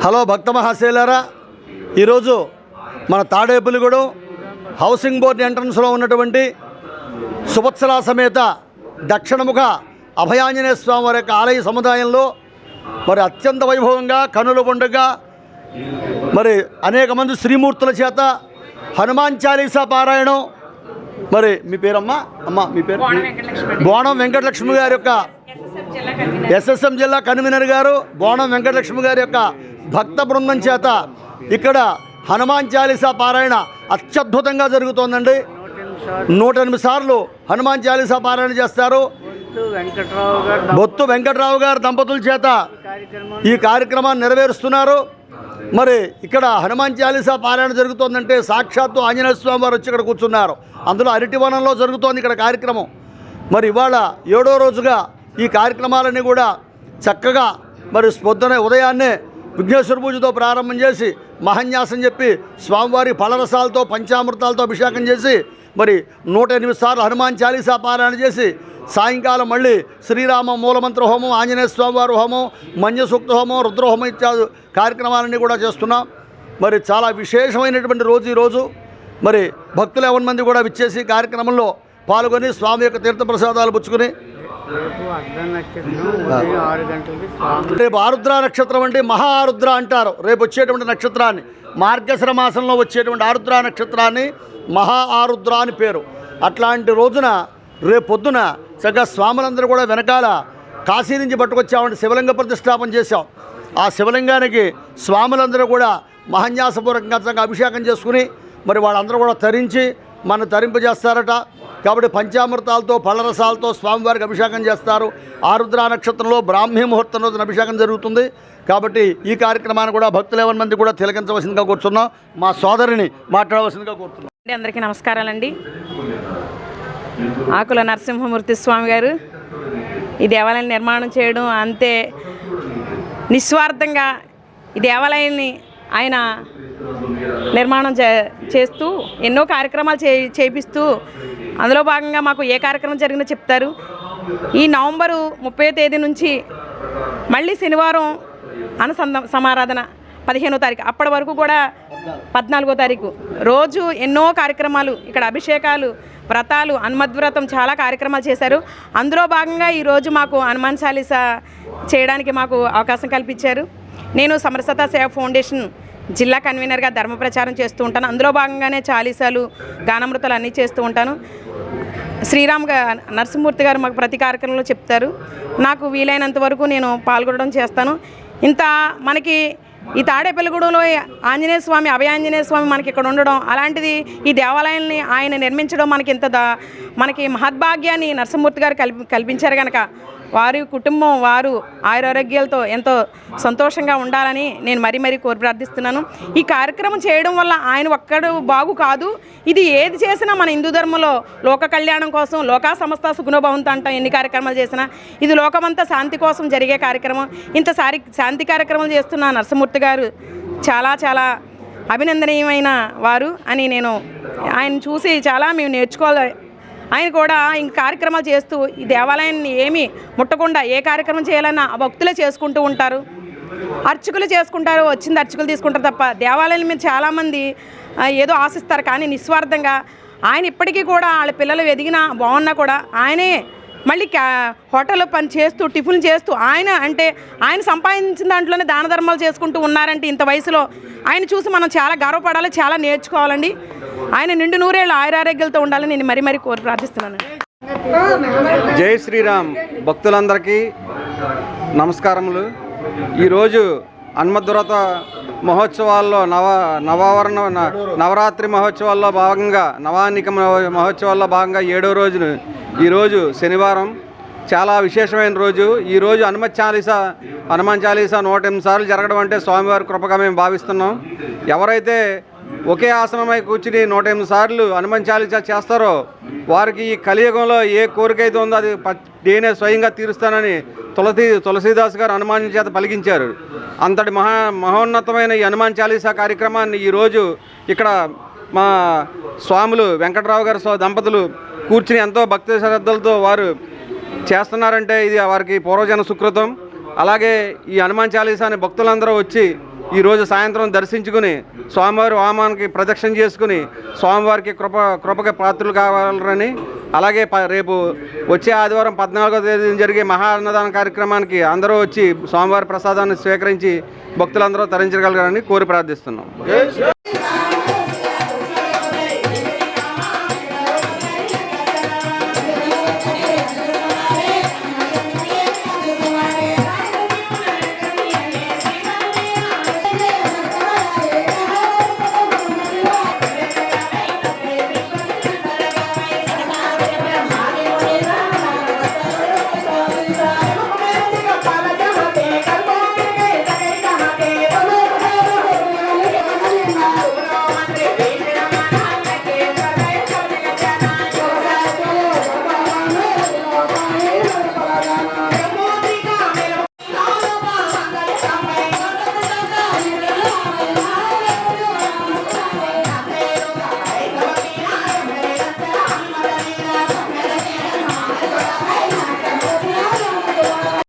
Hello భక్త మహాశైలారా, ఈరోజు మన Tadepalligudem housing board ఎంట్రన్స్లో ఉన్నటువంటి సువత్సల సమేత దక్షిణముఖ అభయాంజనేయ స్వామి వారి యొక్క ఆలయ సముదాయంలో మరి అత్యంత వైభవంగా కనుల పండుగ మరి అనేక మంది శ్రీమూర్తుల చేత హనుమాన్ చాలీసా పారాయణం. మరి మీ పేరమ్మా? మీ పేరు? బోణం వెంకటలక్ష్మి గారి యొక్క ఎస్ఎస్ఎం జిల్లా కన్వీనర్ గారు బోణం వెంకటలక్ష్మి గారి యొక్క భక్త బృందం చేత ఇక్కడ హనుమాన్ చాలీసా పారాయణ అత్యద్భుతంగా జరుగుతోందండి. 108 సార్లు హనుమాన్ చాలీసా పారాయణ చేస్తారు. బొత్తు వెంకట్రావు గారు దంపతుల చేత ఈ కార్యక్రమాన్ని నెరవేరుస్తున్నారు. మరి ఇక్కడ హనుమాన్ చాలీసా పారాయణ జరుగుతోందంటే సాక్షాత్తు ఆంజనేయ స్వామి వారు వచ్చి ఇక్కడ కూర్చున్నారు. అందులో అరటివనంలో జరుగుతోంది ఇక్కడ కార్యక్రమం. మరి ఇవాళ 7వ రోజుగా ఈ కార్యక్రమాలన్నీ కూడా చక్కగా మరి పొద్దున ఉదయాన్నే విఘ్నేశ్వర పూజతో ప్రారంభం చేసి మహన్యాసం చెప్పి స్వామివారి ఫలరసాలతో పంచామృతాలతో అభిషేకం చేసి మరి 108 సార్లు హనుమాన్ చాలీసా పారాయణ చేసి సాయంకాలం మళ్ళీ శ్రీరామ మూలమంత్ర హోమం, ఆంజనేయ స్వామివారి హోమం, మంజసూక్త హోమం, రుద్రహోమం ఇత్యాది కార్యక్రమాలన్నీ కూడా చేస్తున్నాం. మరి చాలా విశేషమైనటువంటి రోజు ఈరోజు. మరి భక్తులు 50 మంది కూడా విచ్చేసి కార్యక్రమంలో పాల్గొని స్వామి యొక్క తీర్థప్రసాదాలు పుచ్చుకుని రేపు ఆరుద్ర నక్షత్రం అంటే మహా ఆరుద్ర అంటారు. రేపు వచ్చేటువంటి నక్షత్రాన్ని మార్గశిర మాసంలో వచ్చేటువంటి ఆరుద్ర నక్షత్రాన్ని మహా ఆరుద్ర అని పేరు. అట్లాంటి రోజున రేపు పొద్దున చక్కగా స్వాములందరూ కూడా వెనకాల కాశీ నుంచి పట్టుకొచ్చామంటే శివలింగ ప్రతిష్టాపన చేశాం. ఆ శివలింగానికి స్వాములందరూ కూడా మహన్యాసపూర్వకంగా చక్కగా అభిషేకం చేసుకుని మరి వాళ్ళందరూ కూడా తరించి మన తరింపజేస్తారట. కాబట్టి పంచామృతాలతో ఫలరసాలతో స్వామివారికి అభిషేకం చేస్తారు. ఆరుద్ర నక్షత్రంలో బ్రాహ్మీ ముహూర్తం రోజున అభిషేకం జరుగుతుంది. కాబట్టి ఈ కార్యక్రమాన్ని కూడా భక్తులు 50 మంది కూడా తిలకించవలసిందిగా కూర్చున్నాం. మా సోదరిని మాట్లాడవలసిందిగా కూర్చున్నాం. అందరికీ నమస్కారాలండి. ఆకుల నరసింహమూర్తి స్వామి గారు ఈ దేవాలయాన్ని నిర్మాణం చేయడం అంతే నిస్వార్థంగా ఈ దేవాలయాన్ని ఆయన నిర్మాణం చేస్తూ ఎన్నో కార్యక్రమాలు చేపిస్తూ అందులో భాగంగా మాకు ఏ కార్యక్రమం జరిగినా చెప్తారు. ఈ నవంబరు 30వ తేదీ నుంచి మళ్ళీ శనివారం సమారాధన 15వ తారీఖు, అప్పటి వరకు కూడా 14వ తారీఖు రోజు ఎన్నో కార్యక్రమాలు ఇక్కడ అభిషేకాలు, వ్రతాలు, హనుమద్వ్రతం చాలా కార్యక్రమాలు చేశారు. అందులో భాగంగా ఈరోజు మాకు హనుమాన్ చాలీసా చేయడానికి మాకు అవకాశం కల్పించారు. నేను సమరసత సేవ ఫౌండేషన్ జిల్లా కన్వీనర్గా ధర్మ ప్రచారం చేస్తూ ఉంటాను. అందులో భాగంగానే చాలీసాలు, గానామృతాలు అన్నీ చేస్తూ ఉంటాను. శ్రీరామ్ నరసింహమూర్తి గారు మాకు ప్రతి కార్యక్రమంలో చెప్తారు. నాకు వీలైనంత వరకు నేను పాల్గొనడం చేస్తాను. ఇంత మనకి ఈ తాడేపల్లిగూడెంలో ఆంజనేయ స్వామి, అభయాంజనేయ స్వామి మనకి ఇక్కడ ఉండడం, అలాంటిది ఈ దేవాలయాన్ని ఆయన నిర్మించడం మనకి మహద్భాగ్యాన్ని నరసింహమూర్తి గారు కల్పించారు కనుక వారి కుటుంబం వారు ఆయురారోగ్యాలతో ఎంతో సంతోషంగా ఉండాలని నేను మరీ కోరి ప్రార్థిస్తున్నాను. ఈ కార్యక్రమం చేయడం వల్ల ఆయన ఒక్కడు బాగు కాదు, ఇది ఏది చేసినా మన హిందూ ధర్మంలో లోక కళ్యాణం కోసం లోకా సమస్త సుగుణభవంతో అంటాం. ఎన్ని కార్యక్రమాలు చేసినా ఇది లోకమంతా శాంతి కోసం జరిగే కార్యక్రమం. ఇంత శాంతి కార్యక్రమాలు చేస్తున్న నరసింహమూర్తి గారు చాలా చాలా అభినందనీయమైన వారు అని నేను ఆయన చూసి చాలా మేము నేర్చుకోవాలి. ఆయన కూడా ఇంక కార్యక్రమాలు చేస్తూ ఈ దేవాలయాన్ని ఏమీ ముట్టకుండా ఏ కార్యక్రమం చేయాలన్నా భక్తులే చేసుకుంటూ ఉంటారు, అర్చకులు చేసుకుంటారు, వచ్చింది అర్చకులు తీసుకుంటారు తప్ప దేవాలయం మీద చాలామంది ఏదో ఆశిస్తారు. కానీ నిస్వార్థంగా ఆయన ఇప్పటికీ కూడా వాళ్ళ పిల్లలు ఎదిగినా బాగున్నా కూడా ఆయనే మళ్ళీ హోటల్లో పని చేస్తూ టిఫిన్ చేస్తూ ఆయన సంపాదించిన దాంట్లోనే దాన ధర్మాలు చేసుకుంటూ ఉన్నారంటే ఇంత వయసులో ఆయన చూసి మనం చాలా గర్వపడాలి, చాలా నేర్చుకోవాలండి. ఆయన నిండు నూరేళ్ళు ఆయురారోగ్యాలతో ఉండాలని నేను మరీ కోరి ప్రార్థిస్తున్నాను. జై శ్రీరామ్. భక్తులందరికీ నమస్కారములు. ఈరోజు హనుమద్వ్రత మహోత్సవాల్లో నవరాత్రి మహోత్సవాల్లో భాగంగా నవానిక మహోత్సవాల్లో భాగంగా 7వ రోజును ఈరోజు శనివారం చాలా విశేషమైన రోజు. ఈరోజు హనుమాన్ చాలీసా 108 సార్లు జరగడం అంటే స్వామివారి కృపగా మేము భావిస్తున్నాం. ఎవరైతే ఒకే ఆసనమై కూర్చుని 108 సార్లు హనుమాన్ చాలీసా చేస్తారో వారికి ఈ కలియుగంలో ఏ కోరిక అయితే ఉందో అది నేనే స్వయంగా తీరుస్తానని తులసీదాస్ గారు హనుమాన్ చేత పలికించారు. అంతటి మహోన్నతమైన ఈ హనుమాన్ చాలీసా కార్యక్రమాన్ని ఈరోజు ఇక్కడ మా స్వాములు వెంకట్రావు గారు దంపతులు కూర్చుని ఎంతో భక్తి శ్రద్ధలతో వారు చేస్తున్నారంటే ఇది వారికి పూర్వజన సుకృతం. అలాగే ఈ హనుమాన్ చాలీసాని భక్తులందరూ వచ్చి ఈరోజు సాయంత్రం దర్శించుకుని స్వామివారి వామానికి ప్రదక్షిణ చేసుకుని స్వామివారికి కృపకి పాత్రలు కావాలని, అలాగే రేపు వచ్చే ఆదివారం 14వ తేదీన జరిగే మహా అన్నదాన కార్యక్రమానికి అందరూ వచ్చి స్వామివారి ప్రసాదాన్ని స్వీకరించి భక్తులందరూ తరించగలగాలని కోరి ప్రార్థిస్తున్నాం.